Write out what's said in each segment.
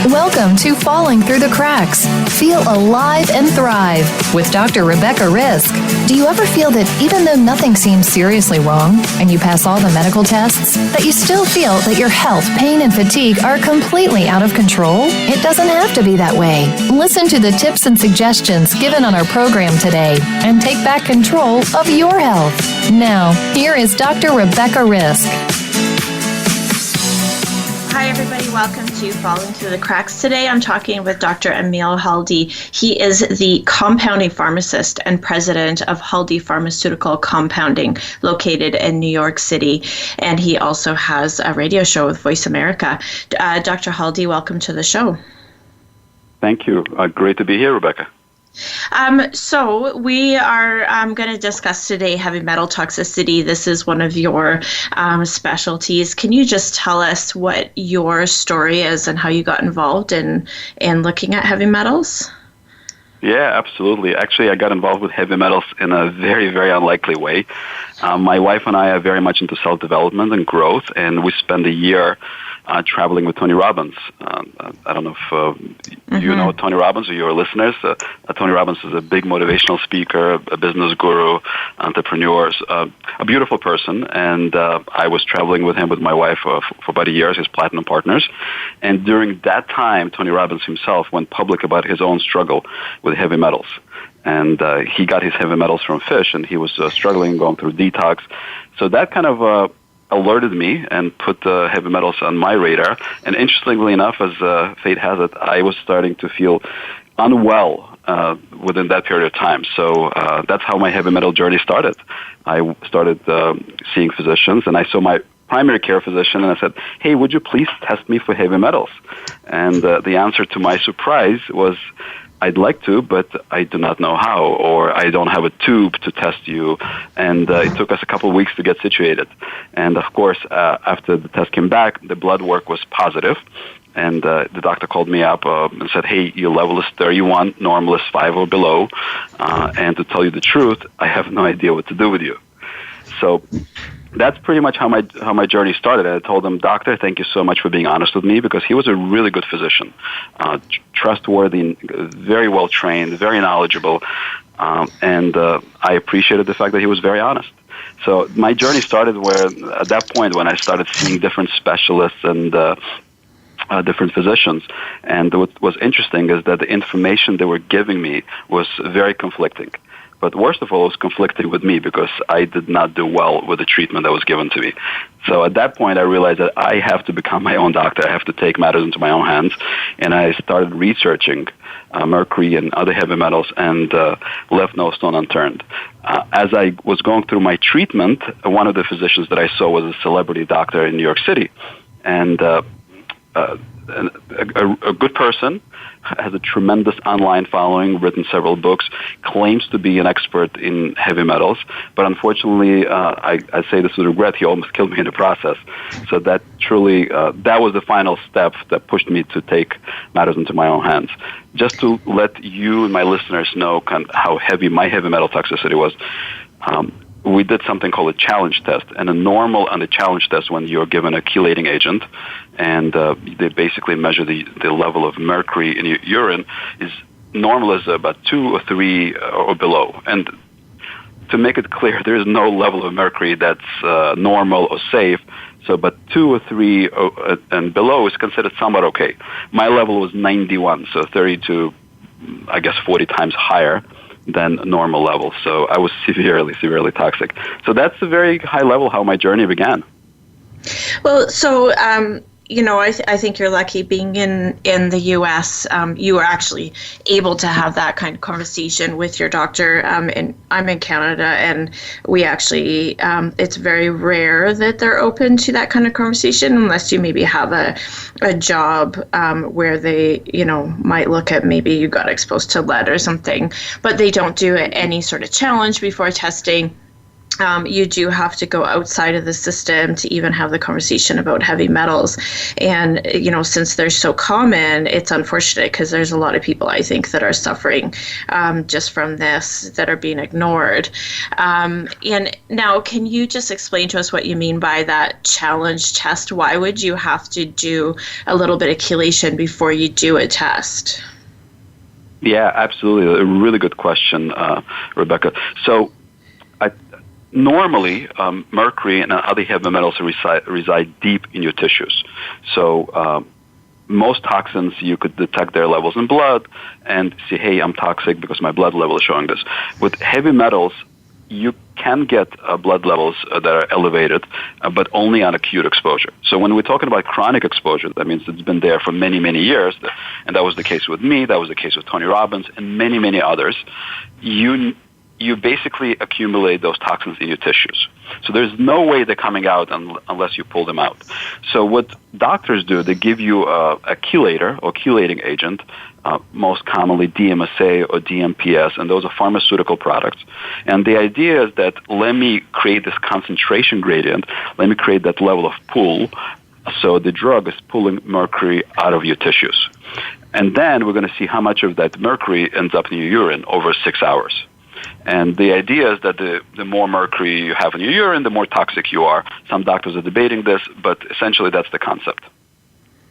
Welcome to Falling Through the Cracks. Feel alive and thrive with Dr. Rebecca Risk. Do you ever feel that even though nothing seems seriously wrong and you pass all the medical tests, that you still feel that your health, pain, and fatigue are completely out of control? It doesn't have to be that way. Listen to the tips and suggestions given on our program today and take back control of your health. Now, here is Dr. Rebecca Risk. Hi, everybody. Welcome to Falling Through the Cracks. Today, I'm talking with Dr. Emil Haldey. He is the compounding pharmacist and president of Haldey Pharmaceutical Compounding, located in New York City. And he also has a radio show with Voice America. Dr. Haldey, welcome to the show. Thank you. Great to be here, Rebecca. So we are going to discuss today heavy metal toxicity. This is one of your specialties. Can you just tell us what your story is and how you got involved in looking at heavy metals? Yeah, absolutely. Actually, I got involved with heavy metals in a very, very unlikely way. My wife and I are very much into self-development and growth, and we spent a year traveling with Tony Robbins. I don't know if you know Tony Robbins or your listeners. Tony Robbins is a big motivational speaker, a business guru, entrepreneur, a beautiful person. And I was traveling with him with my wife for about a year as his platinum partners. And during that time, Tony Robbins himself went public about his own struggle with heavy metals. And he got his heavy metals from fish, and he was struggling, going through detox. So that kind of alerted me and put the heavy metals on my radar. And interestingly enough, as fate has it, I was starting to feel unwell within that period of time. So that's how my heavy metal journey started. I started seeing physicians, and I saw my primary care physician, and I said, "Hey, would you please test me for heavy metals?" And the answer to my surprise was, "I'd like to, but I do not know how, or I don't have a tube to test you." And it took us a couple of weeks to get situated. And of course, after the test came back, the blood work was positive. And the doctor called me up and said, "Hey, your level is 31, normal is 5 or below. And to tell you the truth, I have no idea what to do with you." So that's pretty much how my journey started. I told him, "Doctor, thank you so much for being honest with me," because he was a really good physician, trustworthy, very well trained, very knowledgeable, and I appreciated the fact that he was very honest. So my journey started at that point when I started seeing different specialists and different physicians. And what was interesting is that the information they were giving me was very conflicting. But worst of all, it was conflicting with me because I did not do well with the treatment that was given to me. So at that point, I realized that I have to become my own doctor. I have to take matters into my own hands. And I started researching mercury and other heavy metals and left no stone unturned. As I was going through my treatment, one of the physicians that I saw was a celebrity doctor in New York City. And a good person, has a tremendous online following, written several books, claims to be an expert in heavy metals, but unfortunately, I say this with regret, he almost killed me in the process. So that truly, that was the final step that pushed me to take matters into my own hands. Just to let you and my listeners know kind of how heavy my heavy metal toxicity was, we did something called a challenge test. And a normal on the challenge test, when you're given a chelating agent, and they basically measure the level of mercury in your urine, is normal is about 2 or 3 or below. And to make it clear, there is no level of mercury that's normal or safe. So, but 2 or 3 and below is considered somewhat okay. My level was 91, so 30 to, I guess, 40 times higher than normal levels. So I was severely toxic. So that's a very high level how my journey began. Well, so I think you're lucky being in the U.S. You were actually able to have that kind of conversation with your doctor. And I'm in Canada, and we actually, it's very rare that they're open to that kind of conversation unless you maybe have a job where they, might look at maybe you got exposed to lead or something. But they don't do any sort of challenge before testing. you do have to go outside of the system to even have the conversation about heavy metals. And, since they're so common, it's unfortunate because there's a lot of people, I think, that are suffering just from this, that are being ignored. And now, can you just explain to us what you mean by that challenge test? Why would you have to do a little bit of chelation before you do a test? Yeah, absolutely. A really good question, Rebecca. So, normally, mercury and other heavy metals reside deep in your tissues. So most toxins, you could detect their levels in blood and say, hey, I'm toxic because my blood level is showing this. With heavy metals, you can get blood levels that are elevated, but only on acute exposure. So when we're talking about chronic exposure, that means it's been there for many, many years, and that was the case with me, that was the case with Tony Robbins, and many, many others. You basically accumulate those toxins in your tissues. So there's no way they're coming out unless you pull them out. So what doctors do, they give you a chelator or chelating agent, most commonly DMSA or DMPS, and those are pharmaceutical products. And the idea is that let me create this concentration gradient, let me create that level of pull, so the drug is pulling mercury out of your tissues. And then we're going to see how much of that mercury ends up in your urine over 6 hours. And the idea is that the more mercury you have in your urine, the more toxic you are. Some doctors are debating this, but essentially that's the concept.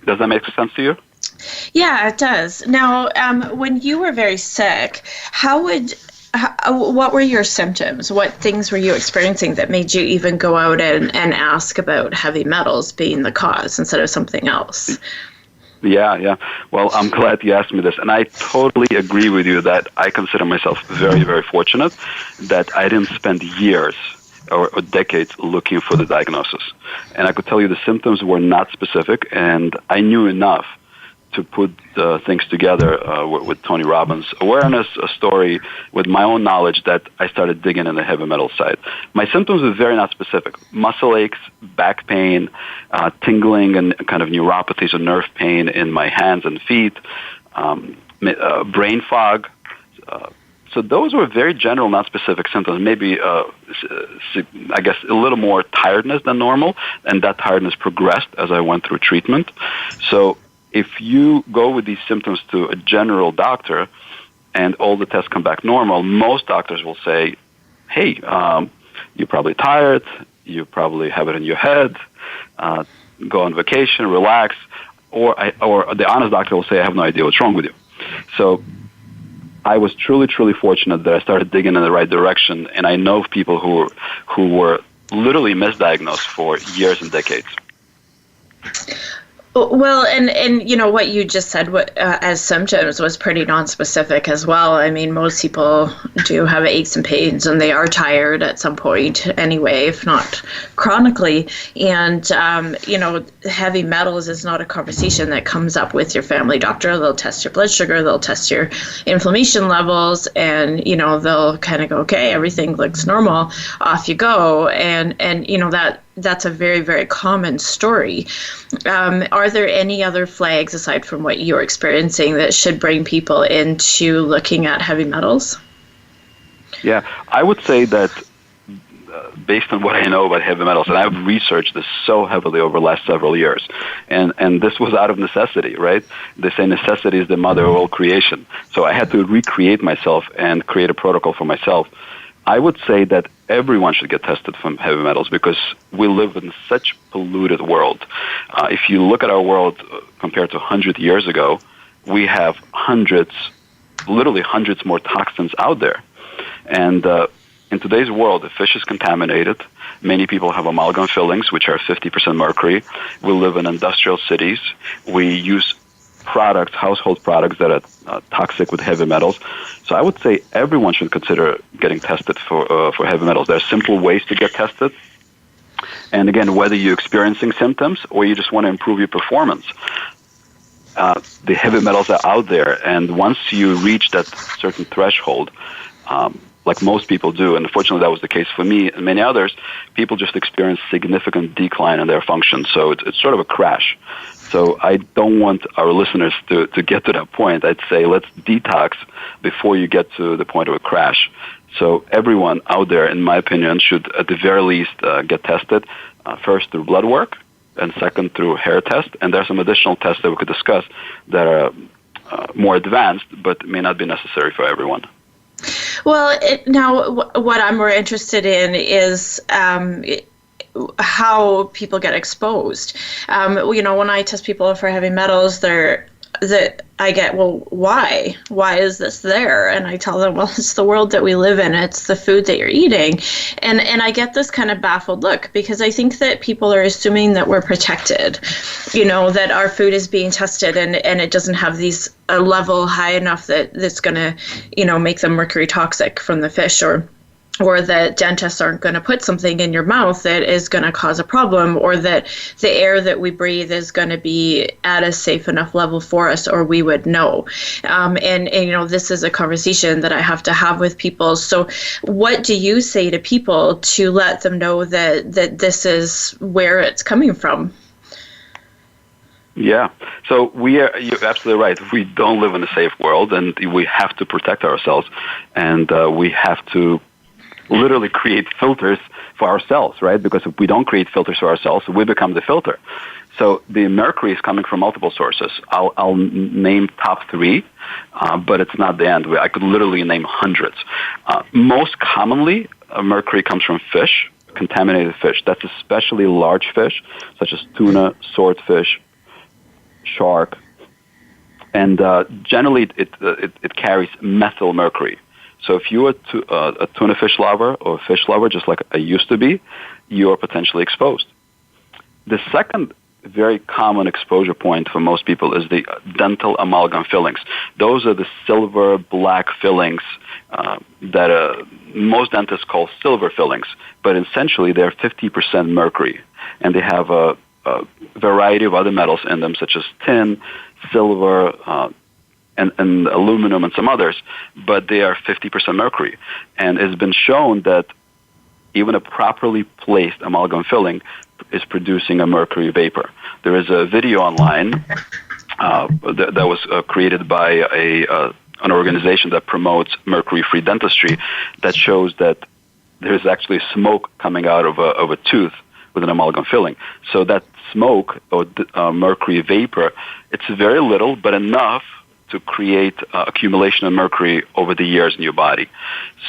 Does that make sense to you? Yeah, it does. Now, when you were very sick, what were your symptoms? What things were you experiencing that made you even go out and ask about heavy metals being the cause instead of something else? Yeah. Well, I'm glad you asked me this. And I totally agree with you that I consider myself very, very fortunate that I didn't spend years or decades looking for the diagnosis. And I could tell you the symptoms were not specific, and I knew enough to put things together with Tony Robbins' awareness, a story with my own knowledge that I started digging in the heavy metal side. My symptoms were very not specific. Muscle aches, back pain, tingling and kind of neuropathies or nerve pain in my hands and feet, brain fog. So those were very general, not specific symptoms. Maybe, I guess, a little more tiredness than normal, and that tiredness progressed as I went through treatment. So if you go with these symptoms to a general doctor and all the tests come back normal, most doctors will say, hey, you're probably tired, you probably have it in your head, go on vacation, relax, or the honest doctor will say, I have no idea what's wrong with you. So I was truly, truly fortunate that I started digging in the right direction, and I know people who were literally misdiagnosed for years and decades. Well, and what you just said as symptoms was pretty nonspecific as well. I mean, most people do have aches and pains, and they are tired at some point anyway, if not chronically. And, heavy metals is not a conversation that comes up with your family doctor. They'll test your blood sugar, they'll test your inflammation levels, and, they'll kind of go, okay, everything looks normal, off you go. And that's a very, very common story. Are there any other flags aside from what you're experiencing that should bring people into looking at heavy metals? Yeah, I would say that based on what I know about heavy metals, and I've researched this so heavily over the last several years, and this was out of necessity, right? They say necessity is the mother of all creation. So I had to recreate myself and create a protocol for myself. I would say that everyone should get tested for heavy metals because we live in such polluted world. If you look at our world compared to 100 years ago, we have literally hundreds more toxins out there. And in today's world, the fish is contaminated. Many people have amalgam fillings, which are 50% mercury. We live in industrial cities. We use household products that are toxic with heavy metals. So I would say everyone should consider getting tested for heavy metals. There are simple ways to get tested. And again, whether you're experiencing symptoms or you just want to improve your performance, the heavy metals are out there. And once you reach that certain threshold, like most people do, and unfortunately that was the case for me and many others, people just experience significant decline in their function. So it's sort of a crash. So I don't want our listeners to get to that point. I'd say let's detox before you get to the point of a crash. So everyone out there, in my opinion, should at the very least get tested, first through blood work, and second through hair test. And there are some additional tests that we could discuss that are more advanced, but may not be necessary for everyone. Well, now what I'm more interested in is how people get exposed. When I test people for heavy metals, I get, well, why? Why is this there? And I tell them, well, it's the world that we live in. It's the food that you're eating. And I get this kind of baffled look, because I think that people are assuming that we're protected, that our food is being tested and it doesn't have a level high enough that's going to, make them mercury toxic from the fish, or that dentists aren't going to put something in your mouth that is going to cause a problem, or that the air that we breathe is going to be at a safe enough level for us, or we would know. And this is a conversation that I have to have with people. So what do you say to people to let them know that this is where it's coming from? Yeah. So you're absolutely right. We don't live in a safe world, and we have to protect ourselves, and we have to literally create filters for ourselves, right? Because if we don't create filters for ourselves, we become the filter. So the mercury is coming from multiple sources. I'll name top three, but it's not the end. I could literally name hundreds. Most commonly, mercury comes from fish, contaminated fish. That's especially large fish, such as tuna, swordfish, shark, and generally it carries methyl mercury. So if you are a tuna fish lover or a fish lover, just like I used to be, you are potentially exposed. The second very common exposure point for most people is the dental amalgam fillings. Those are the silver black fillings that most dentists call silver fillings, but essentially they're 50% mercury, and they have a variety of other metals in them, such as tin, silver, and aluminum and some others, but they are 50% mercury. And it's been shown that even a properly placed amalgam filling is producing a mercury vapor. There is a video online that was created by an organization that promotes mercury-free dentistry that shows that there's actually smoke coming out of a tooth with an amalgam filling. So that smoke or mercury vapor, it's very little, but enough to create accumulation of mercury over the years in your body.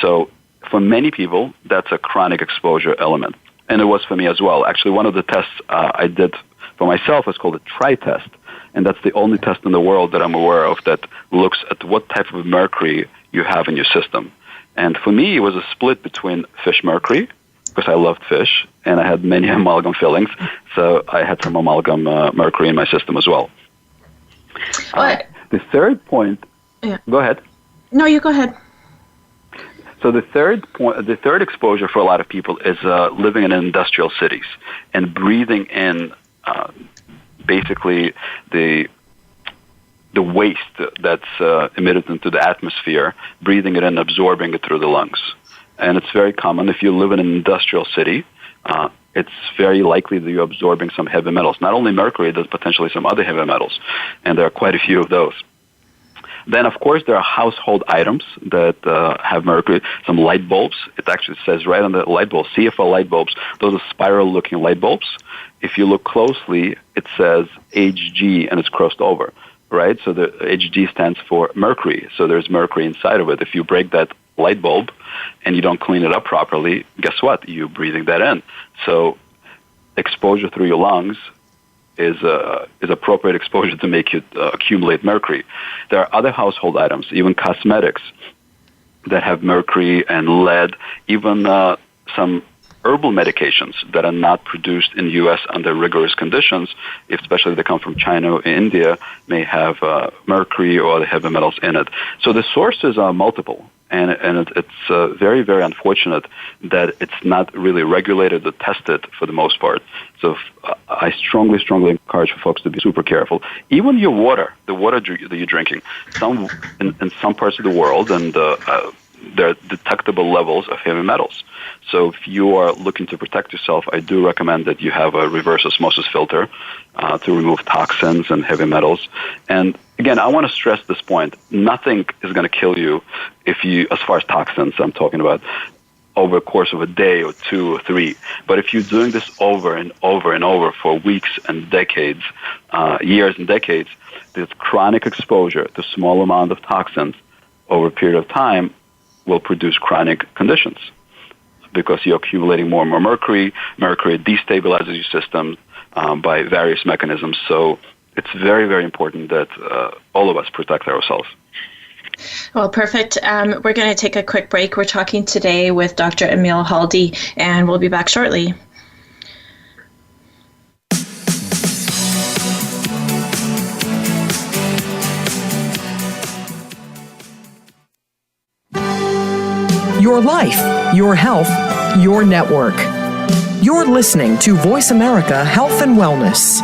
So for many people, that's a chronic exposure element. And it was for me as well. Actually, one of the tests I did for myself is called a tri-test. And that's the only test in the world that I'm aware of that looks at what type of mercury you have in your system. And for me, it was a split between fish mercury, because I loved fish, and I had many amalgam fillings. So I had some amalgam mercury in my system as well. The third point, yeah. Go ahead. No, you go ahead. So the third exposure for a lot of people is living in industrial cities and breathing in basically the waste that's emitted into the atmosphere, breathing it in, absorbing it through the lungs. And it's very common if you live in an industrial city. It's very likely that you're absorbing some heavy metals. Not only mercury, there's potentially some other heavy metals, and there are quite a few of those. Then, of course, there are household items that have mercury. Some light bulbs. It actually says right on the light bulb, CFL light bulbs. Those are spiral-looking light bulbs. If you look closely, it says HG, and it's crossed over, right? So the HG stands for mercury. So there's mercury inside of it. If you break that light bulb and you don't clean it up properly, guess what? You're breathing that in. So exposure through your lungs is appropriate exposure to make you accumulate mercury. There are other household items, even cosmetics, that have mercury and lead, even some herbal medications that are not produced in the U.S. under rigorous conditions, especially if they come from China or India, may have mercury or other heavy metals in it. So the sources are multiple. And it's very, very unfortunate that it's not really regulated or tested for the most part. So I strongly, strongly encourage for folks to be super careful. Even your water, the water that you're drinking, in some parts of the world, and there are detectable levels of heavy metals. So if you are looking to protect yourself, I do recommend that you have a reverse osmosis filter to remove toxins and heavy metals. And again, I want to stress this point. Nothing is going to kill you if you, as far as toxins I'm talking about, over the course of a day or 2 or 3. But if you're doing this over and over and over for weeks and decades, years and decades, this chronic exposure to small amount of toxins over a period of time will produce chronic conditions because you're accumulating more and more mercury. Mercury destabilizes your system by various mechanisms. So it's very, very important that all of us protect ourselves. Well, perfect. We're going to take a quick break. We're talking today with Dr. Emil Haldey, and we'll be back shortly. Your life, your health, your network. You're listening to Voice America Health and Wellness.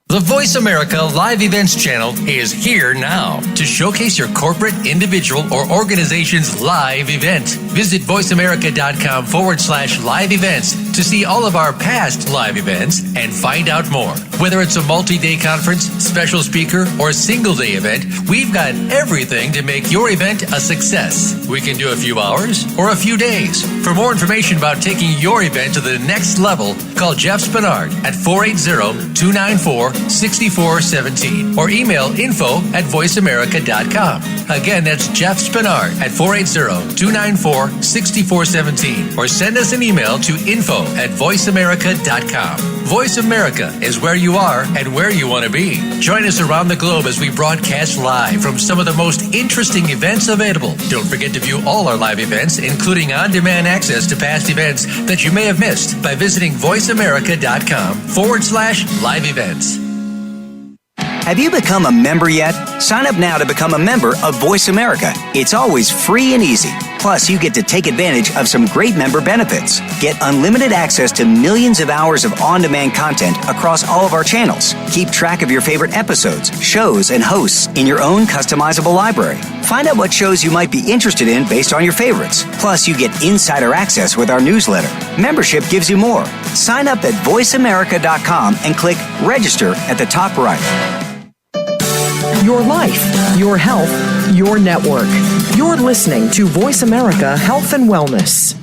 The Voice America Live Events channel is here now to showcase your corporate, individual, or organization's live event. Visit voiceamerica.com/live events to see all of our past live events and find out more. Whether it's a multi-day conference, special speaker, or single-day event, we've got everything to make your event a success. We can do a few hours or a few days. For more information about taking your event to the next level, call Jeff Spinard at 480-294-6417 or email info@voiceamerica.com. Again, that's Jeff Spinard at 480-294-6417 or send us an email to info@voiceamerica.com. Voice America is where you are and where you want to be. Join us around the globe as we broadcast live from some of the most interesting events available. Don't forget to view all our live events, including on-demand access to past events that you may have missed by visiting voiceamerica.com/live events. Have you become a member yet? Sign up now to become a member of Voice America. It's always free and easy. Plus, you get to take advantage of some great member benefits. Get unlimited access to millions of hours of on-demand content across all of our channels. Keep track of your favorite episodes, shows, and hosts in your own customizable library. Find out what shows you might be interested in based on your favorites. Plus, you get insider access with our newsletter. Membership gives you more. Sign up at voiceamerica.com and click register at the top right. Your life, your health, your network. You're listening to Voice America Health and Wellness.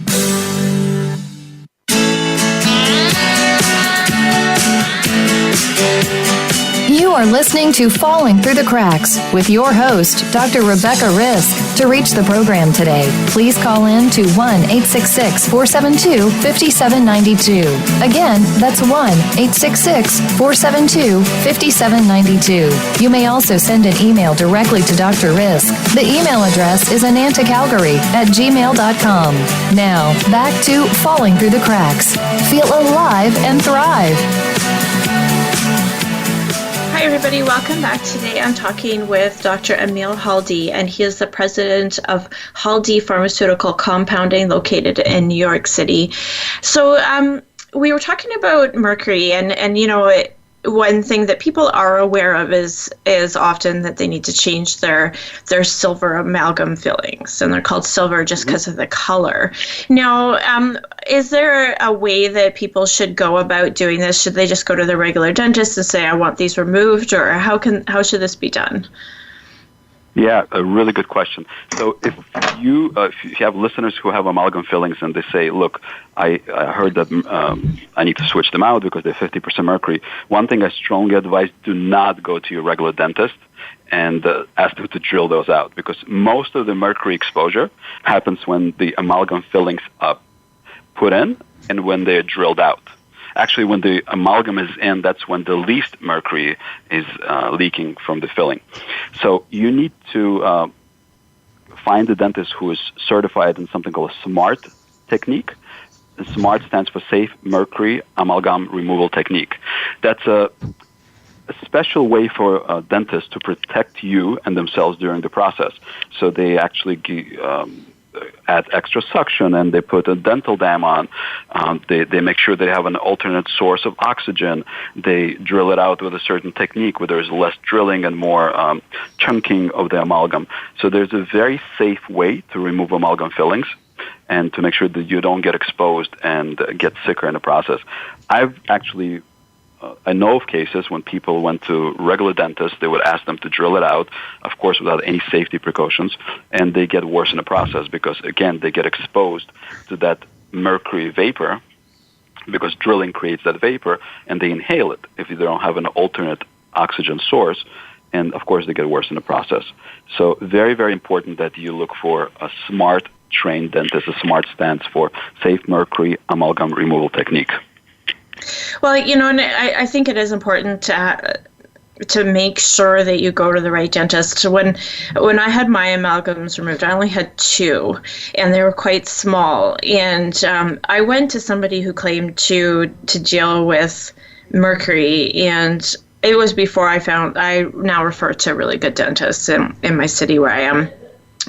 You are listening to Falling Through the Cracks with your host, Dr. Rebecca Risk. To reach the program today, please call in to 1-866-472-5792. Again, that's 1-866-472-5792. You may also send an email directly to Dr. Risk. The email address is anantacalgary@gmail.com. Now, back to Falling Through the Cracks. Feel alive and thrive. Hi, everybody. Welcome back. Today I'm talking with Dr. Emil Haldey, and he is the president of Haldey Pharmaceutical Compounding located in New York City. So we were talking about mercury, and you know, one thing that people are aware of is often that they need to change their silver amalgam fillings, and they're called silver just because of the color. Now, is there a way that people should go about doing this? Should they just go to the regular dentist and say, I want these removed, or how should this be done? Yeah, a really good question. So if you have listeners who have amalgam fillings and they say, look, I heard that I need to switch them out because they're 50% mercury, one thing I strongly advise, do not go to your regular dentist and ask them to drill those out, because most of the mercury exposure happens when the amalgam fillings are put in and when they're drilled out. Actually, when the amalgam is in, that's when the least mercury is leaking from the filling. So you need to find a dentist who is certified in something called a SMART technique. And SMART stands for Safe Mercury Amalgam Removal Technique. That's a special way for dentists to protect you and themselves during the process. So they actually add extra suction and they put a dental dam on. They make sure they have an alternate source of oxygen. They drill it out with a certain technique where there's less drilling and more chunking of the amalgam. So there's a very safe way to remove amalgam fillings and to make sure that you don't get exposed and get sicker in the process. I know of cases when people went to regular dentists, they would ask them to drill it out, of course, without any safety precautions, and they get worse in the process because, again, they get exposed to that mercury vapor because drilling creates that vapor, and they inhale it if they don't have an alternate oxygen source, and, of course, they get worse in the process. So very, very important that you look for a smart trained dentist. A SMART stands for Safe Mercury Amalgam Removal Technique. Well, and I think it is important to make sure that you go to the right dentist. When I had my amalgams removed, I only had 2, and they were quite small. And I went to somebody who claimed to deal with mercury, and it was before I now refer to really good dentists in my city where I am.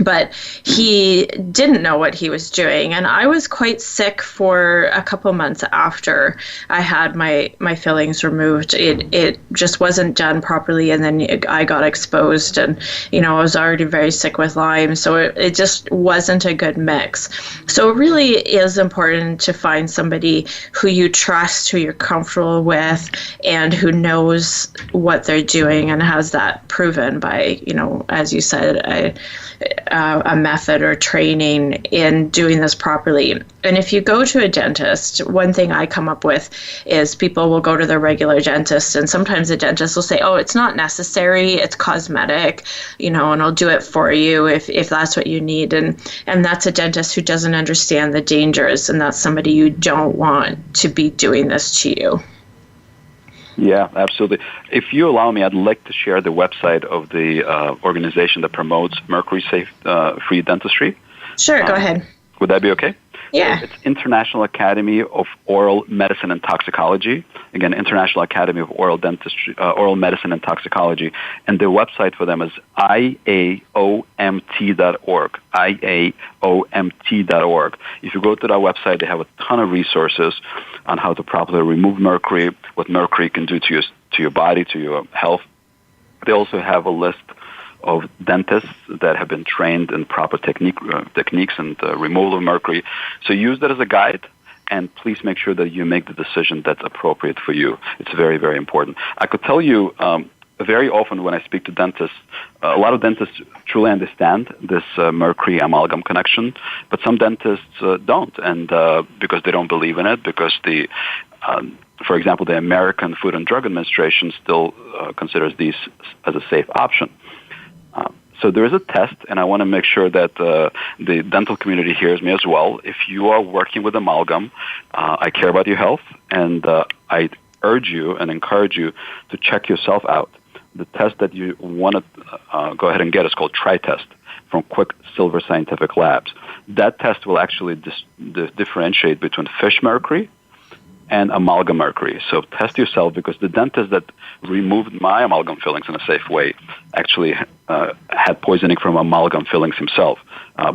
But he didn't know what he was doing, and I was quite sick for a couple months after I had my fillings removed. It just wasn't done properly, and then I got exposed, and I was already very sick with Lyme, so it just wasn't a good mix. So it really is important to find somebody who you trust, who you're comfortable with, and who knows what they're doing and has that proven by, as you said, a method or training in doing this properly. And if you go to a dentist, one thing I come up with is people will go to their regular dentist, and sometimes the dentist will say, oh, it's not necessary, it's cosmetic, and I'll do it for you if that's what you need. And that's a dentist who doesn't understand the dangers, and that's somebody you don't want to be doing this to you. Yeah, absolutely. If you allow me, I'd like to share the website of the organization that promotes mercury-safe free dentistry. Sure, go ahead. Would that be okay? Yeah. It's International Academy of Oral Medicine and Toxicology. Again, International Academy of Oral Oral Medicine and Toxicology. And the website for them is IAOMT.org. IAOMT.org. If you go to that website, they have a ton of resources on how to properly remove mercury, what mercury can do to your body, to your health. They also have a list of dentists that have been trained in proper techniques and removal of mercury. So use that as a guide, and please make sure that you make the decision that's appropriate for you. It's very, very important. I could tell you very often when I speak to dentists, a lot of dentists truly understand this mercury amalgam connection, but some dentists don't, and because they don't believe in it, because for example, the American Food and Drug Administration still considers these as a safe option. So there is a test, and I want to make sure that the dental community hears me as well. If you are working with amalgam, I care about your health, and I urge you and encourage you to check yourself out. The test that you want to go ahead and get is called TriTest from Quicksilver Scientific Labs. That test will actually differentiate between fish mercury and amalgam mercury. So test yourself, because the dentist that removed my amalgam fillings in a safe way actually had poisoning from amalgam fillings himself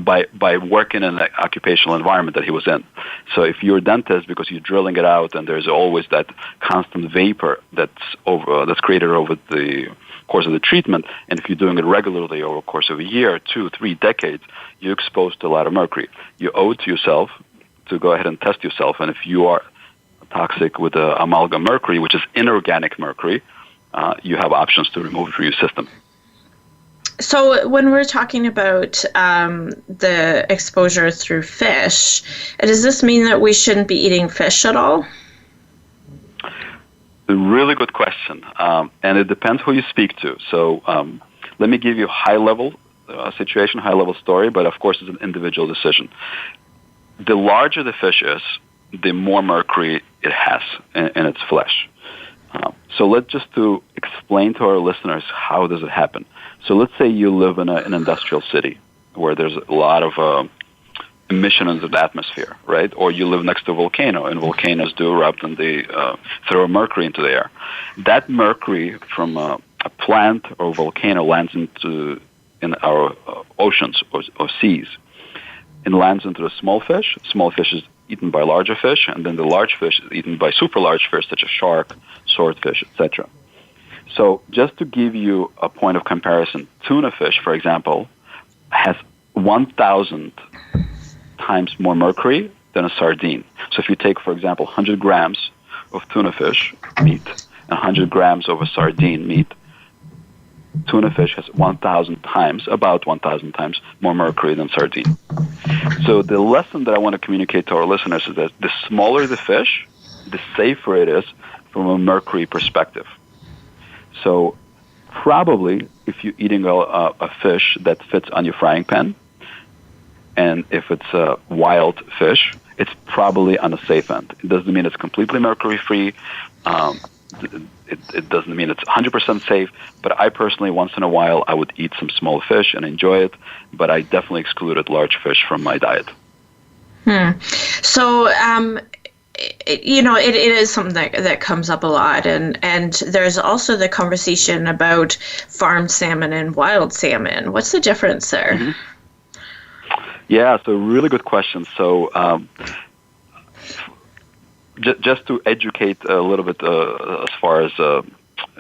by working in an occupational environment that he was in. So if you're a dentist, because you're drilling it out and there's always that constant vapor that's created over the course of the treatment, and if you're doing it regularly over the course of a year, 2, 3 decades, you're exposed to a lot of mercury. You owe it to yourself to go ahead and test yourself, and if you are toxic with amalgam mercury, which is inorganic mercury, you have options to remove it from your system. So when we're talking about the exposure through fish, does this mean that we shouldn't be eating fish at all? A really good question, and it depends who you speak to. So let me give you a high-level situation, high-level story, but of course it's an individual decision. The larger the fish is, the more mercury it has in its flesh. So let's just to explain to our listeners how does it happen. So let's say you live in an industrial city where there's a lot of emission into the atmosphere, right? Or you live next to a volcano, and volcanoes do erupt and they throw mercury into the air. That mercury from a plant or volcano lands in our oceans or seas. it lands into the small fish. Small fish is eaten by larger fish, and then the large fish is eaten by super large fish such as shark, swordfish, etc. So just to give you a point of comparison, tuna fish, for example, has 1,000 times more mercury than a sardine. So if you take, for example, 100 grams of tuna fish meat and 100 grams of a sardine meat, tuna fish has 1,000 times, about 1,000 times more mercury than sardine. So the lesson that I want to communicate to our listeners is that the smaller the fish, the safer it is from a mercury perspective. So probably if you're eating a fish that fits on your frying pan, and if it's a wild fish, it's probably on the safe end. It doesn't mean it's completely mercury-free. It doesn't mean it's 100% safe, but I personally, once in a while, I would eat some small fish and enjoy it, but I definitely excluded large fish from my diet. So, it is something that comes up a lot, and there's also the conversation about farmed salmon and wild salmon. What's the difference there? Mm-hmm. Yeah, so really good question. So just to educate a little bit as far as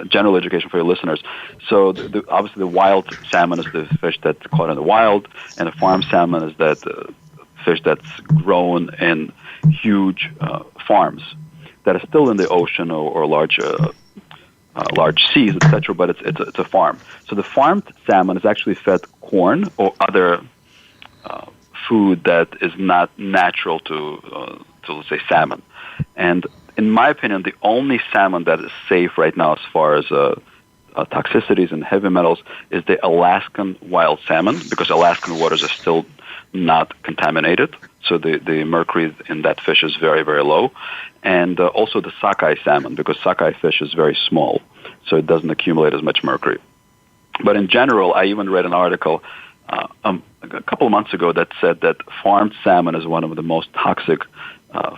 general education for your listeners. So obviously the wild salmon is the fish that's caught in the wild, and the farm salmon is that fish that's grown in huge farms that are still in the ocean or large seas, etc. But it's a farm. So the farmed salmon is actually fed corn or other food that is not natural to let's say salmon. And in my opinion, the only salmon that is safe right now as far as toxicities and heavy metals is the Alaskan wild salmon, because Alaskan waters are still not contaminated. So the mercury in that fish is very, very low. And also the sockeye salmon, because sockeye fish is very small, so it doesn't accumulate as much mercury. But in general, I even read an article a couple of months ago that said that farmed salmon is one of the most toxic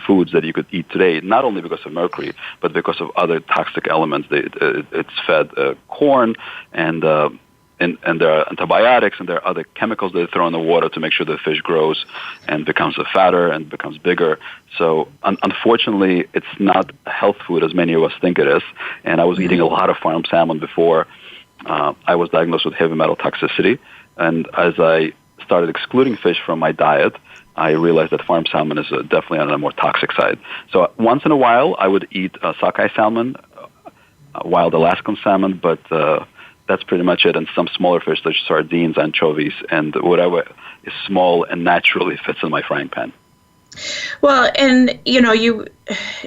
foods that you could eat today, not only because of mercury, but because of other toxic elements. It's fed corn, and there are antibiotics, and there are other chemicals that they throw in the water to make sure the fish grows and becomes fatter and becomes bigger. So unfortunately, it's not a health food as many of us think it is. And I was eating a lot of farmed salmon before I was diagnosed with heavy metal toxicity. And as I started excluding fish from my diet, I realized that farmed salmon is definitely on a more toxic side. So once in a while, I would eat sockeye salmon, wild Alaskan salmon, but that's pretty much it. And some smaller fish such as sardines, anchovies, and whatever is small and naturally fits in my frying pan. Well, and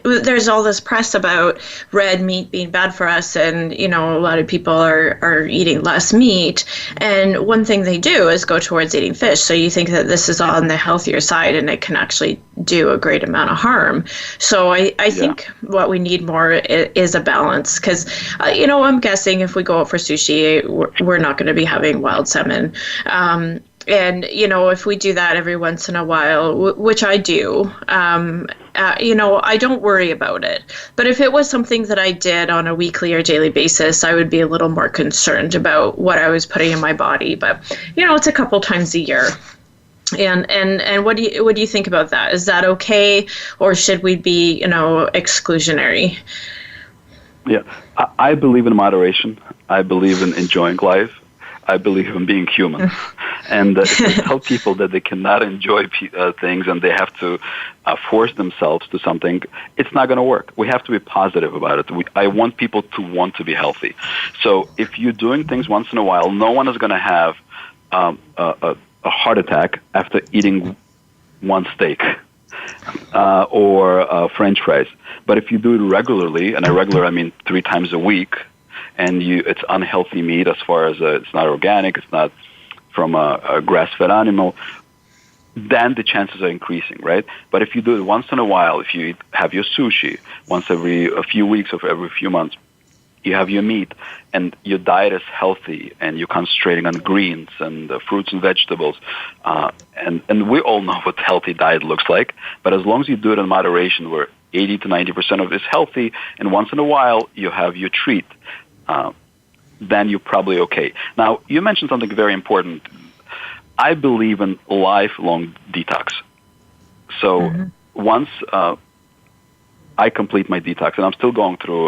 there's all this press about red meat being bad for us, and a lot of people are eating less meat, and one thing they do is go towards eating fish. So you think that this is on the healthier side, and it can actually do a great amount of harm. So I think what we need more is a balance, because I'm guessing if we go out for sushi, we're not going to be having wild salmon. And, if we do that every once in a while, which I do, I don't worry about it. But if it was something that I did on a weekly or daily basis, I would be a little more concerned about what I was putting in my body. But, it's a couple times a year. And what do you think about that? Is that okay, or should we be, exclusionary? Yeah, I believe in moderation. I believe in enjoying life. I believe in being human. And if we tell people that they cannot enjoy things and they have to force themselves to something, it's not going to work. We have to be positive about it. I want people to want to be healthy. So if you're doing things once in a while, no one is going to have a heart attack after eating one steak or French fries. But if you do it regularly, and regular I mean 3 times a week, and it's unhealthy meat as far as it's not organic, it's not from a grass-fed animal, then the chances are increasing, right? But if you do it once in a while, if you have your sushi once every a few weeks or every few months, you have your meat, and your diet is healthy, and you're concentrating on greens and fruits and vegetables, and we all know what a healthy diet looks like, but as long as you do it in moderation, where 80 to 90% of it is healthy, and once in a while you have your treat, then you're probably okay. Now, you mentioned something very important. I believe in lifelong detox. So once I complete my detox, and I'm still going through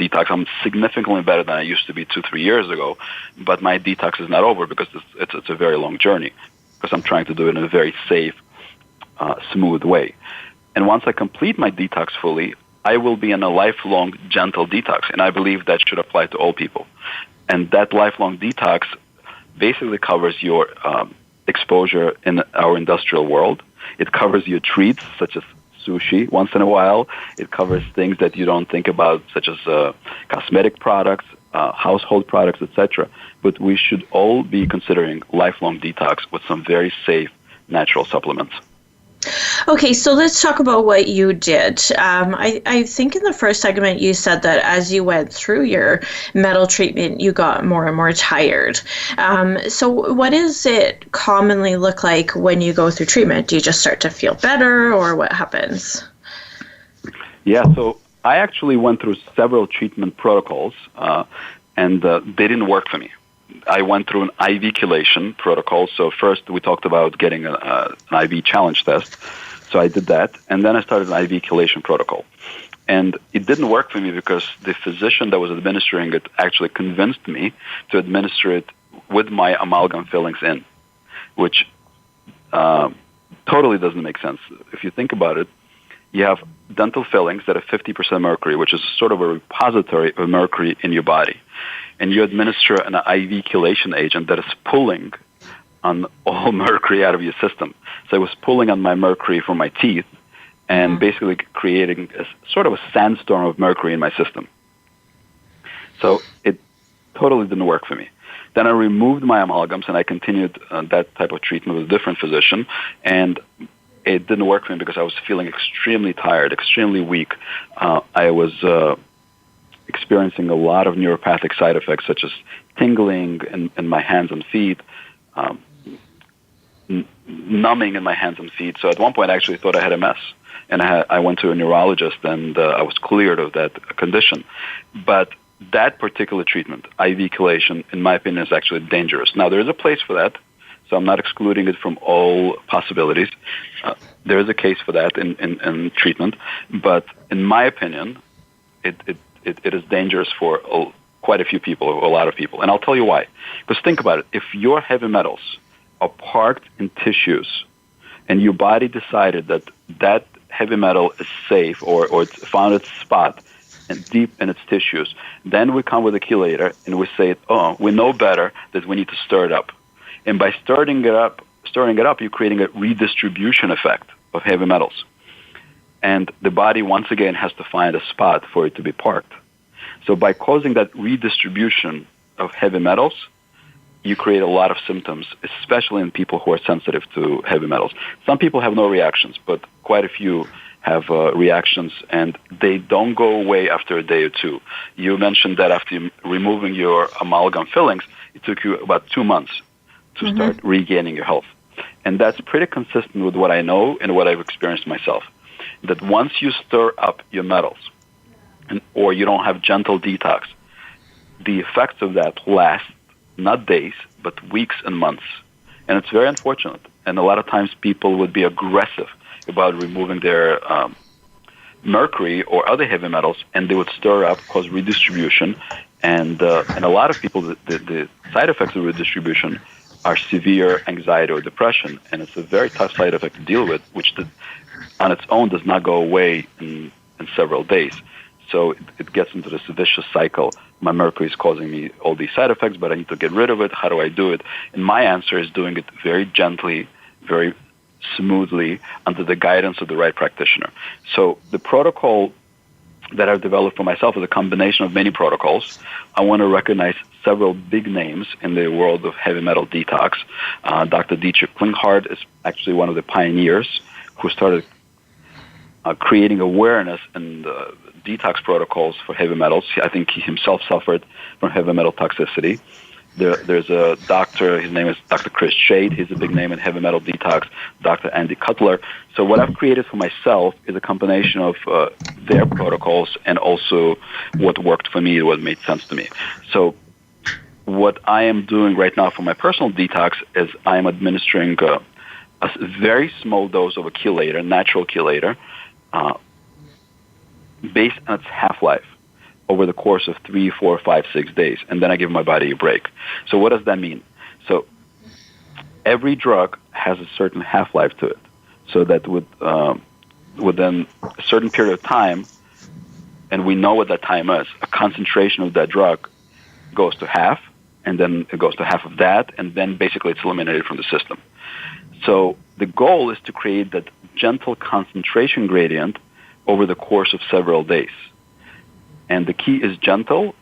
detox. I'm significantly better than I used to be 2-3 years ago, but my detox is not over because it's a very long journey, because I'm trying to do it in a very safe, smooth way. And once I complete my detox fully, I will be in a lifelong gentle detox, and I believe that should apply to all people. And that lifelong detox basically covers your exposure in our industrial world. It covers your treats, such as sushi once in a while. It covers things that you don't think about, such as cosmetic products, household products, etc. But we should all be considering lifelong detox with some very safe natural supplements. Okay, so let's talk about what you did. I think in the first segment you said that as you went through your metal treatment, you got more and more tired. So what does it commonly look like when you go through treatment? Do you just start to feel better, or what happens? Yeah, so I actually went through several treatment protocols, and they didn't work for me. I went through an IV chelation protocol. So first we talked about getting an IV challenge test. So I did that, and then I started an IV chelation protocol. And it didn't work for me because the physician that was administering it actually convinced me to administer it with my amalgam fillings in, which totally doesn't make sense. If you think about it, you have dental fillings that are 50% mercury, which is sort of a repository of mercury in your body. And you administer an IV chelation agent that is pulling on all mercury out of your system. So it was pulling on my mercury from my teeth and basically creating a sort of a sandstorm of mercury in my system. So it totally didn't work for me. Then I removed my amalgams and I continued that type of treatment with a different physician, and it didn't work for me because I was feeling extremely tired, extremely weak. I was experiencing a lot of neuropathic side effects, such as tingling in my hands and feet, numbing in my hands and feet. So at one point I actually thought I had MS, and I went to a neurologist, and I was cleared of that condition. But that particular treatment, IV chelation, in my opinion, is actually dangerous. Now, there is a place for that, so I'm not excluding it from all possibilities. There is a case for that in treatment, but in my opinion, it is dangerous for quite a few people, or a lot of people. And I'll tell you why. Because think about it. If your heavy metals are parked in tissues and your body decided that heavy metal is safe, or it's found its spot and deep in its tissues, then we come with a chelator and we say, oh, we know better that we need to stir it up. And by stirring it up, you're creating a redistribution effect of heavy metals. And the body, once again, has to find a spot for it to be parked. So by causing that redistribution of heavy metals, you create a lot of symptoms, especially in people who are sensitive to heavy metals. Some people have no reactions, but quite a few have reactions, and they don't go away after a day or two. You mentioned that after removing your amalgam fillings, it took you about 2 months to start regaining your health. And that's pretty consistent with what I know and what I've experienced myself. That once you stir up your metals, or you don't have gentle detox, the effects of that last not days, but weeks and months. And it's very unfortunate. And a lot of times people would be aggressive about removing their mercury or other heavy metals, and they would stir up, cause redistribution. And a lot of people, the side effects of redistribution are severe anxiety or depression. And it's a very tough side effect to deal with, which on its own does not go away in several days. So it gets into this vicious cycle. My mercury is causing me all these side effects, but I need to get rid of it. How do I do it? And my answer is doing it very gently, very smoothly, under the guidance of the right practitioner. So the protocol that I've developed for myself is a combination of many protocols. I want to recognize several big names in the world of heavy metal detox. Dr. Dietrich Klinghardt is actually one of the pioneers who started creating awareness and detox protocols for heavy metals. I think he himself suffered from heavy metal toxicity. There's a doctor, his name is Dr. Chris Shade. He's a big name in heavy metal detox, Dr. Andy Cutler. So what I've created for myself is a combination of their protocols and also what worked for me, what made sense to me. So what I am doing right now for my personal detox is I am administering a very small dose of a chelator, natural chelator, based on its half-life over the course of 3, 4, 5, 6 days, and then I give my body a break. So what does that mean? So every drug has a certain half-life to it, so that within a certain period of time, and we know what that time is, a concentration of that drug goes to half, and then it goes to half of that, and then basically it's eliminated from the system. So the goal is to create that gentle concentration gradient over the course of several days. And the key is gentle,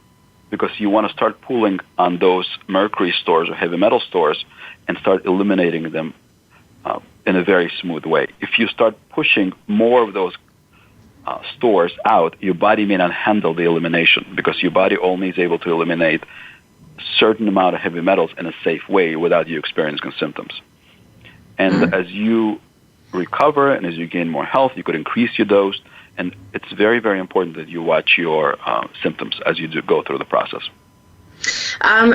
because you want to start pulling on those mercury stores or heavy metal stores and start eliminating them in a very smooth way. If you start pushing more of those stores out, your body may not handle the elimination, because your body only is able to eliminate a certain amount of heavy metals in a safe way without you experiencing symptoms. And as you recover and as you gain more health, you could increase your dose. And it's very, very important that you watch your symptoms as you do go through the process.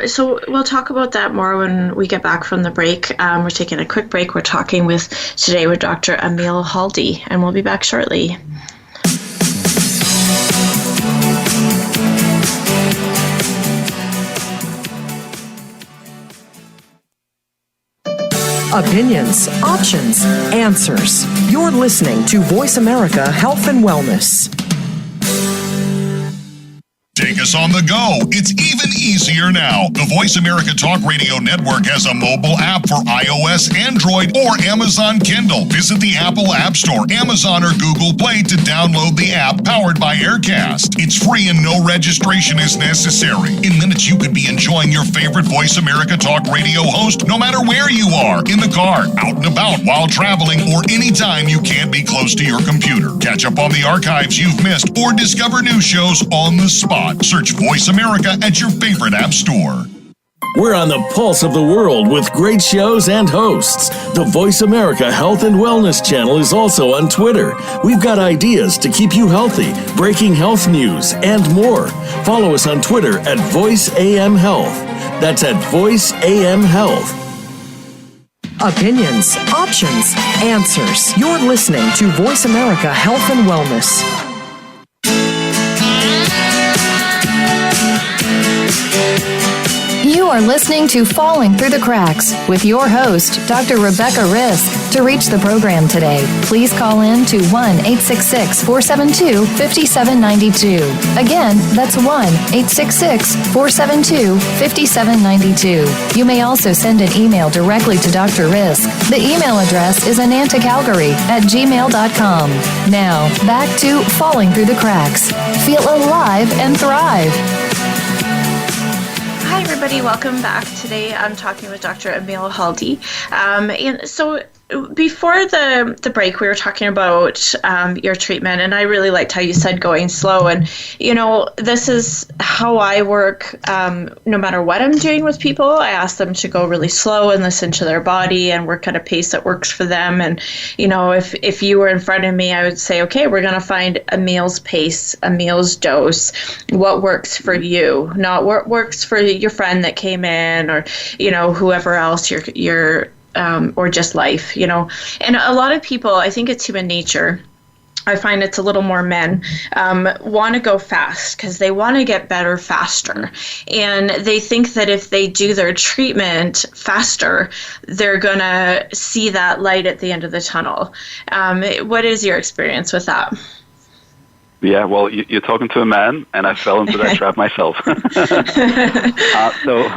So we'll talk about that more when we get back from the break. We're taking a quick break. We're talking today with Dr. Emil Haldey, and we'll be back shortly. Opinions, options, answers. You're listening to Voice America Health and Wellness. Take us on the go. It's even easier now. The Voice America Talk Radio Network has a mobile app for iOS, Android, or Amazon Kindle. Visit the Apple App Store, Amazon, or Google Play to download the app powered by Aircast. It's free and no registration is necessary. In minutes, you could be enjoying your favorite Voice America Talk Radio host no matter where you are, in the car, out and about, while traveling, or anytime you can't be close to your computer. Catch up on the archives you've missed or discover new shows on the spot. Search Voice America at your favorite app store. We're on the pulse of the world with great shows and hosts. The Voice America Health and Wellness channel is also on Twitter. We've got ideas to keep you healthy, breaking health news, and more. Follow us on Twitter at VoiceAM Health. That's at VoiceAM Health. Opinions, options, answers. You're listening to Voice America Health and Wellness. You are listening to Falling Through the Cracks with your host, Dr. Rebecca Risk. To reach the program today, please call in to 1-866-472-5792. Again, that's 1-866-472-5792. You may also send an email directly to Dr. Risk. The email address is anantacalgary@gmail.com. Now, back to Falling Through the Cracks. Feel alive and thrive. Hi, everybody. Welcome back. Today I'm talking with Dr. Emil Haldey. And so before the break, we were talking about your treatment, and I really liked how you said going slow. And, you know, this is how I work no matter what I'm doing with people. I ask them to go really slow and listen to their body and work at a pace that works for them. And, you know, if you were in front of me, I would say, okay, we're going to find a meal's pace, a meal's dose, what works for you, not what works for your friend that came in or, you know, whoever else you're or just life, you know. And a lot of people, I think it's human nature, I find it's a little more men, want to go fast because they want to get better faster. And they think that if they do their treatment faster, they're going to see that light at the end of the tunnel. What is your experience with that? Yeah, well, you're talking to a man, and I fell into that trap myself. So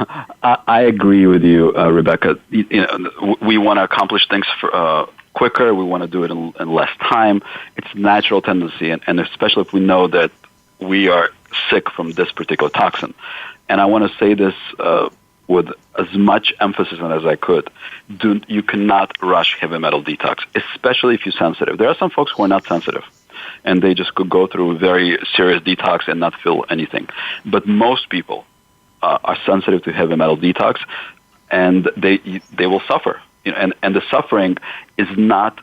I agree with you, Rebecca. You know, we want to accomplish things quicker. We want to do it in less time. It's a natural tendency, and especially if we know that we are sick from this particular toxin. And I want to say this with as much emphasis as I could. You cannot rush heavy metal detox, especially if you're sensitive. There are some folks who are not sensitive, and they just could go through a very serious detox and not feel anything. But most people are sensitive to heavy metal detox, and they will suffer. You know, and the suffering is not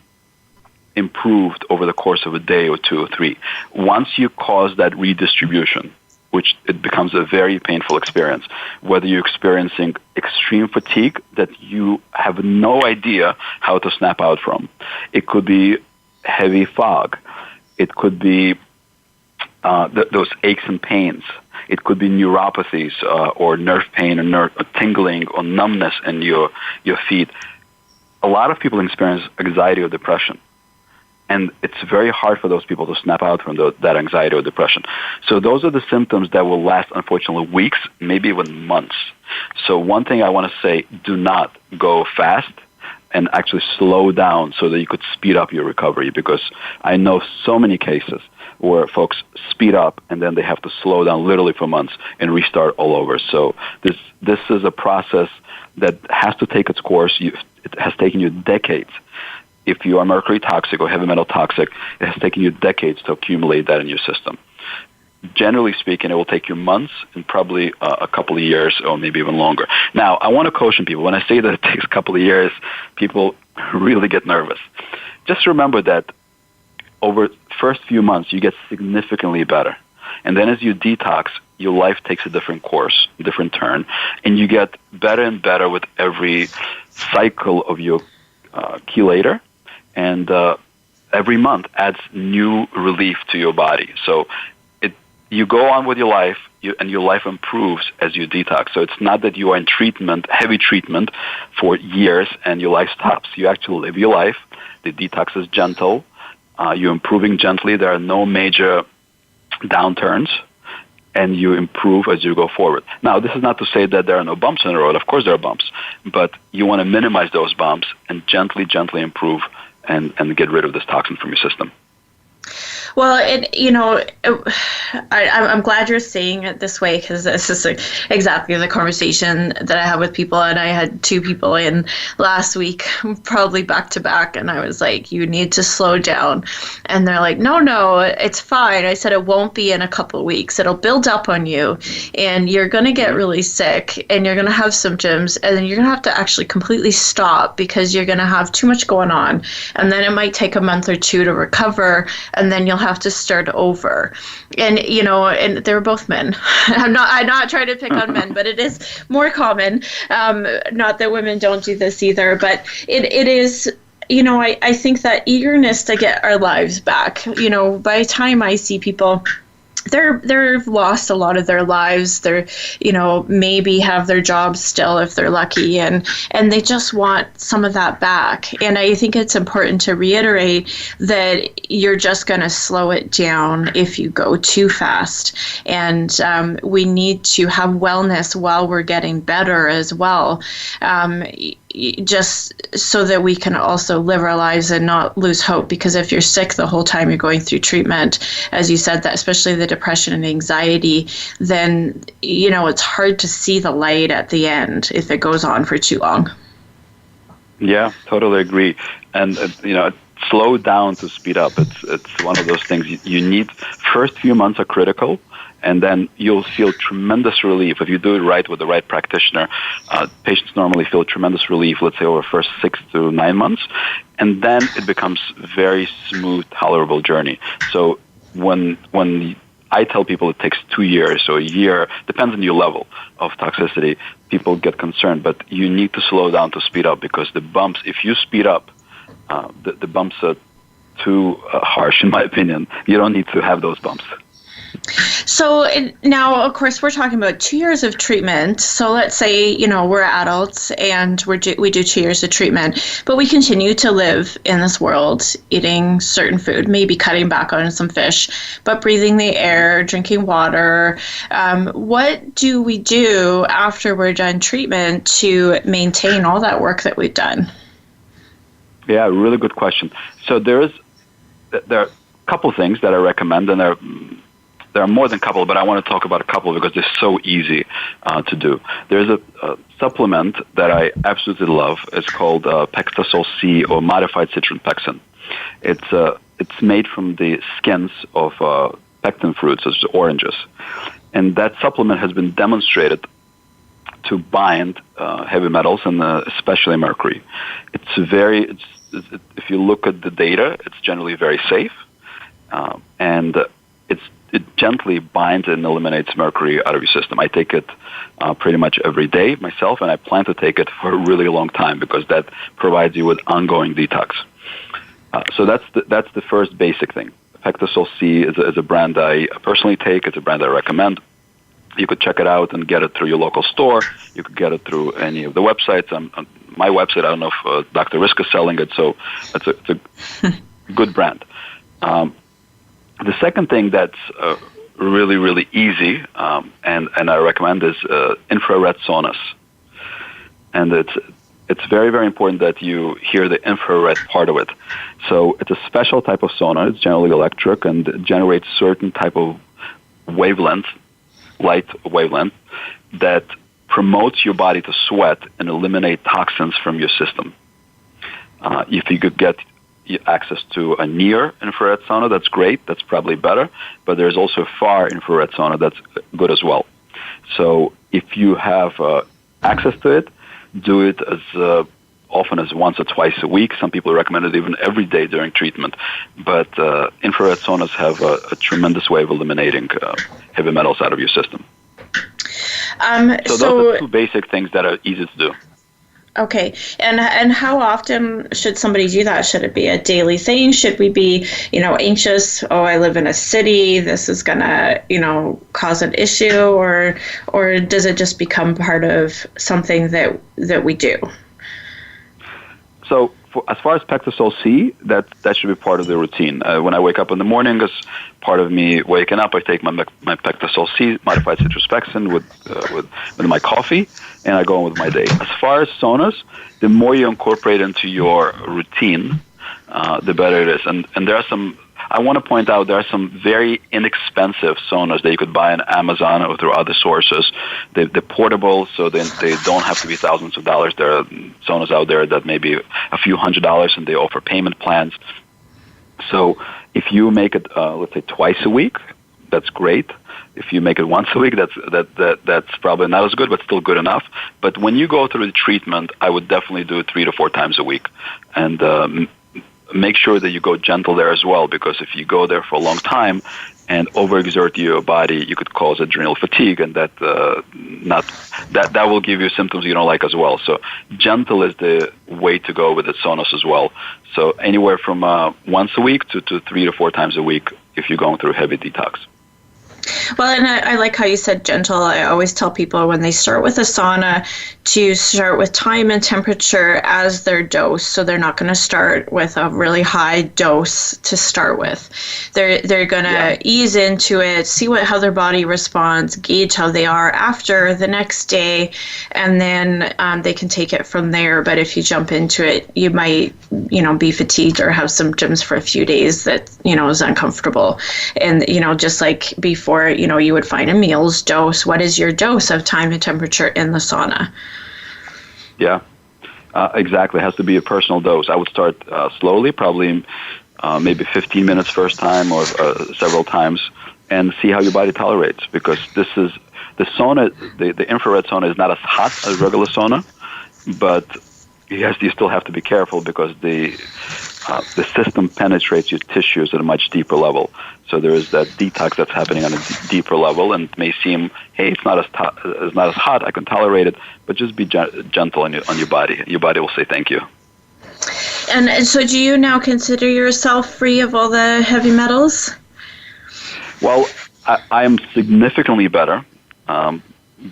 improved over the course of a day or two or three. Once you cause that redistribution which it becomes a very painful experience. Whether you're experiencing extreme fatigue that you have no idea how to snap out from. It could be heavy fog. It could be those aches and pains. It could be neuropathies or nerve pain or nerve tingling or numbness in your feet. A lot of people experience anxiety or depression. And it's very hard for those people to snap out from that anxiety or depression. So those are the symptoms that will last, unfortunately, weeks, maybe even months. So one thing I want to say, do not go fast and actually slow down so that you could speed up your recovery, because I know so many cases where folks speed up and then they have to slow down literally for months and restart all over. So this is a process that has to take its course. It has taken you decades. If you are mercury toxic or heavy metal toxic, it has taken you decades to accumulate that in your system. Generally speaking, it will take you months and probably a couple of years or maybe even longer. Now, I want to caution people. When I say that it takes a couple of years, people really get nervous. Just remember that over the first few months, you get significantly better. And then as you detox, your life takes a different course, a different turn, and you get better and better with every cycle of your chelator. And every month adds new relief to your body. So you go on with your life, and your life improves as you detox. So it's not that you are in treatment, heavy treatment, for years and your life stops. You actually live your life. The detox is gentle. You're improving gently. There are no major downturns, and you improve as you go forward. Now, this is not to say that there are no bumps in the road. Of course there are bumps. But you want to minimize those bumps and gently improve and get rid of this toxin from your system. Well, I'm glad you're saying it this way, because this is exactly the conversation that I have with people. And I had two people in last week, probably back to back, and I was like, you need to slow down. And they're like, no, it's fine. I said, it won't be in a couple of weeks. It'll build up on you, and you're going to get really sick, and you're going to have symptoms, and then you're going to have to actually completely stop because you're going to have too much going on. And then it might take a month or two to recover, and then you'll have to start over. And and they were both men. I'm not trying to pick on men, but it is more common. Not that women don't do this either, but it is. I think that eagerness to get our lives back. By the time I see people, they've lost a lot of their lives. They're, maybe have their jobs still if they're lucky, and they just want some of that back. And I think it's important to reiterate that you're just going to slow it down if you go too fast. And we need to have wellness while we're getting better as well. Just so that we can also live our lives and not lose hope. Because if you're sick the whole time you're going through treatment, as you said, that especially the depression and anxiety, then it's hard to see the light at the end if it goes on for too long. Yeah, totally agree. And slow down to speed up. It's one of those things you need. First few months are critical. And then you'll feel tremendous relief. If you do it right with the right practitioner, patients normally feel tremendous relief, let's say, over the first 6 to 9 months. And then it becomes very smooth, tolerable journey. So when I tell people it takes 2 years or a year, depends on your level of toxicity, people get concerned. But you need to slow down to speed up, because the bumps, if you speed up, the bumps are too harsh, in my opinion. You don't need to have those bumps. So now, of course, we're talking about 2 years of treatment. So let's say, we're adults and we do 2 years of treatment, but we continue to live in this world, eating certain food, maybe cutting back on some fish, but breathing the air, drinking water. What do we do after we're done treatment to maintain all that work that we've done? Yeah, really good question. So there are a couple things that I recommend, and there are more than a couple, but I want to talk about a couple because they're so easy to do. There's a supplement that I absolutely love. It's called Pectasol C, or modified citron pexin. It's made from the skins of pectin fruits, such as oranges. And that supplement has been demonstrated to bind heavy metals, and especially mercury. If you look at the data, it's generally very safe. And it's gently binds and eliminates mercury out of your system. I take it pretty much every day myself, and I plan to take it for a really long time because that provides you with ongoing detox. So that's the first basic thing. Pectosol C is a brand I personally take. It's a brand I recommend. You could check it out and get it through your local store. You could get it through any of the websites. My website, I don't know if Dr. Risk is selling it, so it's a good brand. The second thing that's really, really easy, and I recommend is infrared saunas. And it's very, very important that you hear the infrared part of it. So it's a special type of sauna. It's generally electric and it generates certain type of wavelength, light wavelength, that promotes your body to sweat and eliminate toxins from your system. If you could get access to a near infrared sauna, that's great. That's probably better. But there's also a far infrared sauna that's good as well. So if you have access to it, do it as often as once or twice a week. Some people recommend it even every day during treatment. But infrared saunas have a tremendous way of eliminating heavy metals out of your system. So those are two basic things that are easy to do. Okay. And how often should somebody do that? Should it be a daily thing? Should we be, anxious? Oh, I live in a city. This is going to, cause an issue, or does it just become part of something that we do? So as far as Pectosol C, that should be part of the routine. When I wake up in the morning, as part of me waking up, I take my Pectosol C, modified citrospexin with my coffee, and I go on with my day. As far as saunas, the more you incorporate into your routine, the better it is. And there are some, I want to point out, there are some very inexpensive saunas that you could buy on Amazon or through other sources. They're portable, so they don't have to be thousands of dollars. There are saunas out there that may be a few $100s, and they offer payment plans. So if you make it, let's say, twice a week, that's great. If you make it once a week, that's probably not as good, but still good enough. But when you go through the treatment, I would definitely do it 3 to 4 times a week. And make sure that you go gentle there as well, because if you go there for a long time and overexert your body, you could cause adrenal fatigue, and that will give you symptoms you don't like as well. So gentle is the way to go with the saunas as well. So anywhere from once a week to 3 to 4 times a week if you're going through heavy detox. Well, and I like how you said gentle. I always tell people when they start with a sauna to start with time and temperature as their dose. So they're not going to start with a really high dose to start with. They're going to ease into it, see how their body responds, gauge how they are after the next day, and then they can take it from there. But if you jump into it, you might, be fatigued or have symptoms for a few days that, is uncomfortable. And, just like before, you would find Emil's dose. What is your dose of time and temperature in the sauna? Yeah, exactly. It has to be a personal dose. I would start slowly, probably maybe 15 minutes first time or several times, and see how your body tolerates, because this is the sauna, the infrared sauna is not as hot as regular sauna, but yes, you still have to be careful because the system penetrates your tissues at a much deeper level. So there is that detox that's happening on a deeper level, and it may seem, hey, it's not as hot, I can tolerate it, but just be gentle on your body. Your body will say thank you. And so do you now consider yourself free of all the heavy metals? Well, I am significantly better,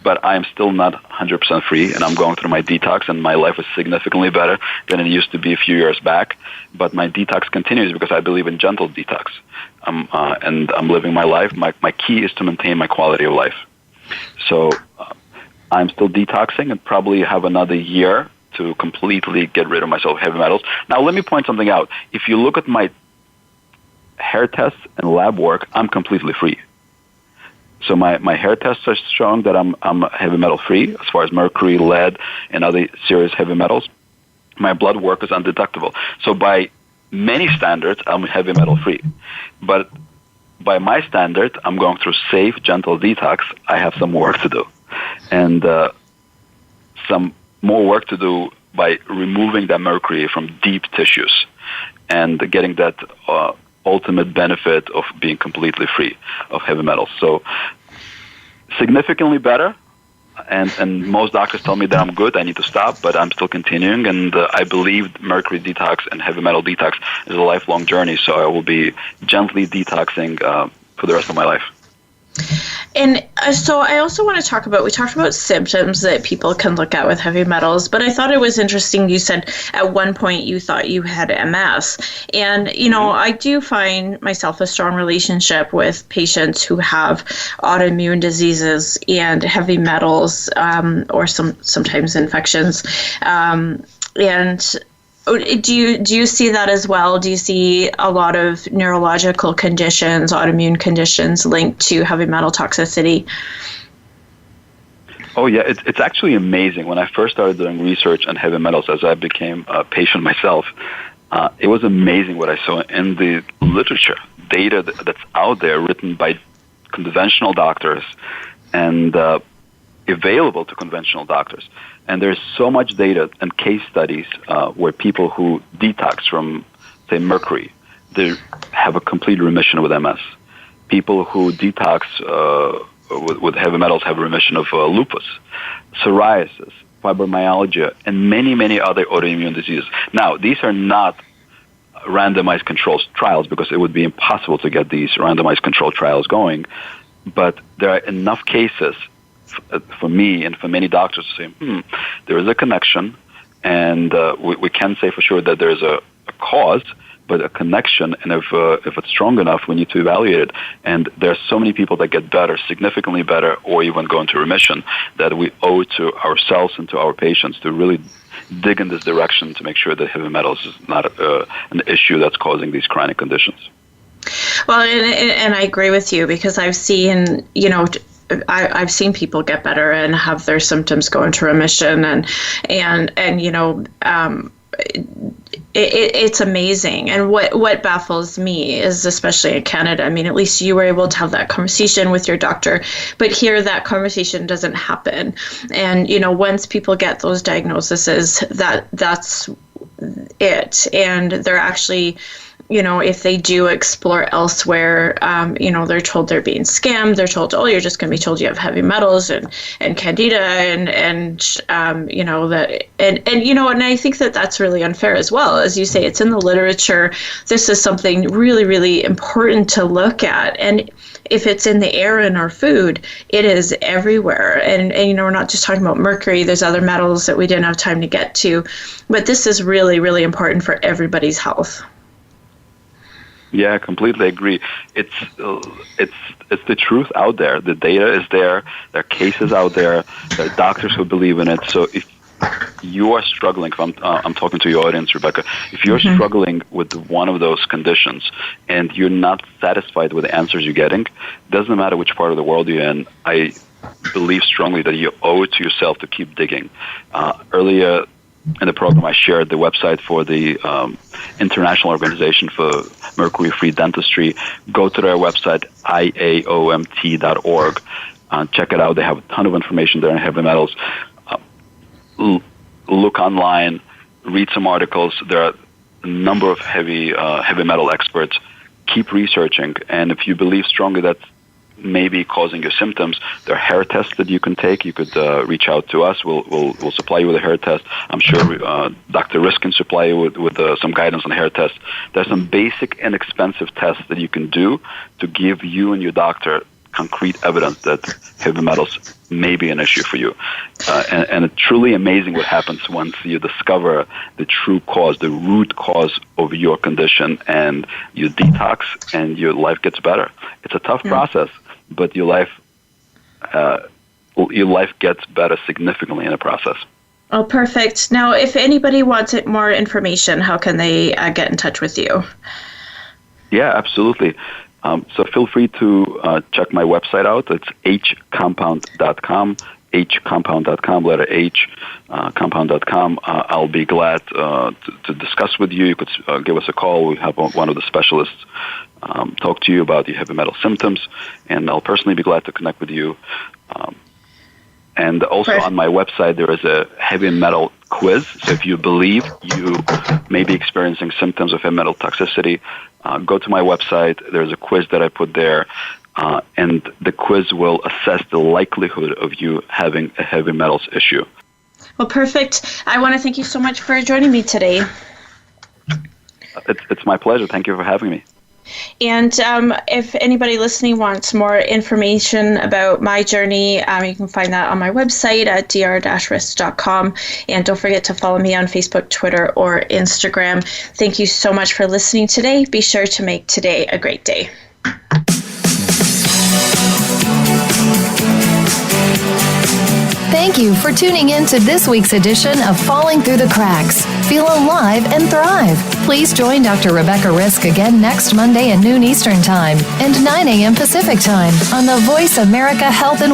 but I am still not 100% free, and I'm going through my detox, and my life is significantly better than it used to be a few years back. But my detox continues because I believe in gentle detox, and I'm living my life. My key is to maintain my quality of life. So I'm still detoxing and probably have another year to completely get rid of myself heavy metals. Now, let me point something out. If you look at my hair tests and lab work, I'm completely free. So my hair tests are showing that I'm heavy metal free as far as mercury, lead, and other serious heavy metals. My blood work is undetectable. So by many standards, I'm heavy metal free. But by my standard, I'm going through safe, gentle detox. I have some work to do. And some more work to do by removing that mercury from deep tissues and getting that ultimate benefit of being completely free of heavy metals. So significantly better. And most doctors tell me that I'm good, I need to stop, but I'm still continuing. And I believe mercury detox and heavy metal detox is a lifelong journey, so I will be gently detoxing for the rest of my life. And so I also want to talk about, we talked about symptoms that people can look at with heavy metals, but I thought it was interesting. You said at one point you thought you had MS. And, you know, I do find myself a strong relationship with patients who have autoimmune diseases and heavy metals or sometimes infections. And do you see that as well? Do you see a lot of neurological conditions, autoimmune conditions linked to heavy metal toxicity? Oh, yeah. It's actually amazing. When I first started doing research on heavy metals, as I became a patient myself, it was amazing what I saw in the literature, data that's out there written by conventional doctors and available to conventional doctors. And there's so much data and case studies where people who detox from, say, mercury, they have a complete remission with MS. People who detox with heavy metals have a remission of lupus, psoriasis, fibromyalgia, and many, many other autoimmune diseases. Now, these are not randomized controlled trials because it would be impossible to get these randomized controlled trials going, but there are enough cases for me and for many doctors to say, there is a connection, and we can say for sure that there's a cause, but a connection, and if it's strong enough, we need to evaluate it. And there are so many people that get better, significantly better, or even go into remission, that we owe to ourselves and to our patients to really dig in this direction to make sure that heavy metals is not an issue that's causing these chronic conditions. Well, and I agree with you, because I've seen, I've seen people get better and have their symptoms go into remission, and it's amazing. And what baffles me is, especially in Canada, I mean, at least you were able to have that conversation with your doctor, but here that conversation doesn't happen. And once people get those diagnoses, that's it, and they're actually, if they do explore elsewhere, they're told they're being scammed. They're told, you're just going to be told you have heavy metals and candida and I think that's really unfair as well. As you say, it's in the literature. This is something really, really important to look at. And if it's in the air in our food, it is everywhere. And we're not just talking about mercury. There's other metals that we didn't have time to get to. But this is really, really important for everybody's health. Yeah, I completely agree. It's the truth out there. The data is there. There are cases out there. There are doctors who believe in it. So if you are struggling, if I'm talking to your audience, Rebecca, if you're struggling with one of those conditions and you're not satisfied with the answers you're getting, doesn't matter which part of the world you're in, I believe strongly that you owe it to yourself to keep digging. Earlier in the program, I shared the website for the International Organization for Mercury-Free Dentistry. Go to their website, IAOMT.org. Check it out. They have a ton of information there on heavy metals. Look online, read some articles. There are a number of heavy metal experts. Keep researching, and if you believe strongly that may be causing your symptoms, there are hair tests that you can take. You could reach out to us. We'll supply you with a hair test. I'm sure Dr. Risk can supply you with some guidance on hair tests. There's some basic, inexpensive tests that you can do to give you and your doctor concrete evidence that heavy metals may be an issue for you. And it's truly amazing what happens once you discover the true cause, the root cause of your condition, and you detox and your life gets better. It's a tough process, but your life gets better significantly in the process. Oh, perfect. Now, if anybody wants more information, how can they get in touch with you? Yeah, absolutely. So feel free to check my website out. It's hcompound.com, hcompound.com, letter H, compound.com. I'll be glad to discuss with you. You could give us a call. We have one of the specialists talk to you about your heavy metal symptoms, and I'll personally be glad to connect with you. And also on my website, there is a heavy metal quiz. So if you believe you may be experiencing symptoms of heavy metal toxicity, go to my website. There's a quiz that I put there, and the quiz will assess the likelihood of you having a heavy metals issue. Well, perfect. I want to thank you so much for joining me today. It's my pleasure. Thank you for having me. And if anybody listening wants more information about my journey, you can find that on my website at dr-risk.com. And don't forget to follow me on Facebook, Twitter, or Instagram. Thank you so much for listening today. Be sure to make today a great day. Thank you for tuning in to this week's edition of Falling Through the Cracks. Feel alive and thrive. Please join Dr. Rebecca Risk again next Monday at noon Eastern Time and 9 a.m. Pacific Time on the Voice America Health and